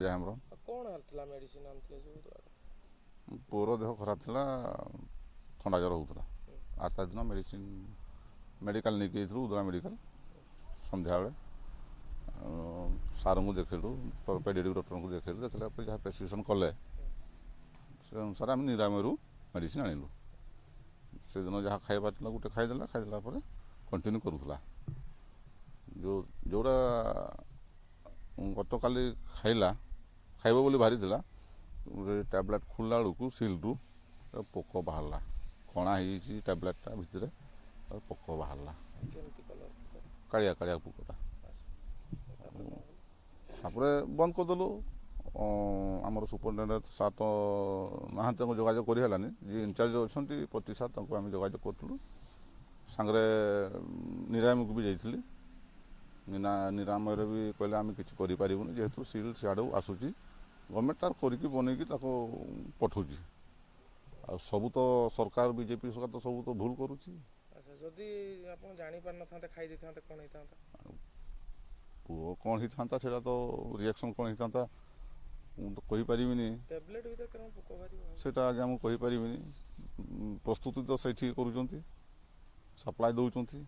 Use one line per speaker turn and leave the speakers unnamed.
ଆମର
କଣ ହେଲା ମେଡିସିନ ଆଣିଥିଲେ ଯୋଉ
ପୁଅର ଦେହ ଖରାପ ଥିଲା, ଥଣ୍ଡା ଜ୍ୱର ହେଉଥିଲା। 8 ତାରିଖ ଦିନ ମେଡ଼ିକାଲ ନେଇକି ଯାଇଥିଲୁ, ଉଦଳା ମେଡ଼ିକାଲ। ସନ୍ଧ୍ୟାବେଳେ ସାର୍ଙ୍କୁ ଦେଖେଇଲୁ, ପେଡ଼ିଆଟ୍ରିକ୍ ଡକ୍ଟରଙ୍କୁ ଦେଖେଇଲୁ। ଦେଖିଲା ପରେ ଯାହା ପ୍ରେସ୍କ୍ରିପସନ୍ କଲେ ସେ ଅନୁସାରେ ଆମେ ନିରାମୟରୁ ମେଡ଼ିସିନ ଆଣିଲୁ। ସେଦିନ ଯାହା ଖାଇବା ଥିଲା ଗୋଟେ ଖାଇଦେଲା, ଖାଇଦେଲା ପରେ କଣ୍ଟିନ୍ୟୁ କରୁଥିଲା। ଯେଉଁଟା ଗତକାଲି ଖାଇବ ବୋଲି ବାହାରିଥିଲା, ଟ୍ୟାବଲେଟ୍ ଖୋଲିଲା ବେଳକୁ ସିଲ୍ରୁ ପୋକ ବାହାରିଲା। କଣା ହେଇଯାଇଛି ଟ୍ୟାବଲେଟ୍ଟା ଭିତରେ, ପୋକ ବାହାରିଲା, କାଳିଆ କାଳିଆ ପୋକଟା। ତାପରେ ବନ୍ଦ କରିଦେଲୁ। ଆମର ସୁପରିଟେଣ୍ଡେଣ୍ଟ ସାର୍ ତ ନାହାନ୍ତି, ତାଙ୍କୁ ଯୋଗାଯୋଗ କରିହେଲାନି। ଯିଏ ଇନଚାର୍ଜ ଅଛନ୍ତି ପତି ସାର୍, ତାଙ୍କୁ ଆମେ ଯୋଗାଯୋଗ କରିଥିଲୁ। ସାଙ୍ଗରେ ନିରାମୟକୁ ବି ଯାଇଥିଲି। ନିରାମୟରେ ବି କହିଲେ ଆମେ କିଛି କରିପାରିବୁନି, ଯେହେତୁ ସିଲ୍ ସିଆଡ଼ୁ ଆସୁଛି। ଗଭର୍ଣ୍ଣମେଣ୍ଟ ତାର କରିକି ବନେଇକି ତାକୁ ପଠାଉଛି। ଆଉ ସବୁ ତ ସରକାର, ବିଜେପି ସରକାର ତ ସବୁ ତ ଭୁଲ କରୁଛି।
ଯଦି ଆପଣ ଜାଣିପାରିନଥାନ୍ତେ ଖାଇ ଦେଇଥାନ୍ତେ, କ'ଣ ହେଇଥାନ୍ତା?
ପୁଅ କ'ଣ ହେଇଥାନ୍ତା ସେଇଟା ତ ରିଆକ୍ସନ୍ କ'ଣ ହେଇଥାନ୍ତା ମୁଁ ତ କହିପାରିବିନି।
ଟ୍ୟାବଲେଟ୍ ଭିତରେ କେଉଁ ପୋକ ବାହାରିବ
ସେଇଟା ଆଜ୍ଞା ମୁଁ କହିପାରିବିନି। ପ୍ରସ୍ତୁତି ତ ସେଇଠି କରୁଛନ୍ତି, ସପ୍ଲାଏ ଦେଉଛନ୍ତି।